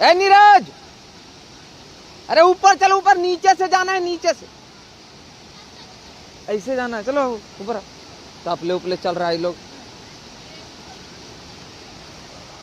ए नीरज, अरे ऊपर चलो, ऊपर, नीचे से जाना है, नीचे से ऐसे जाना है, चलो ऊपर। तापले उपले चल रहा है लोग।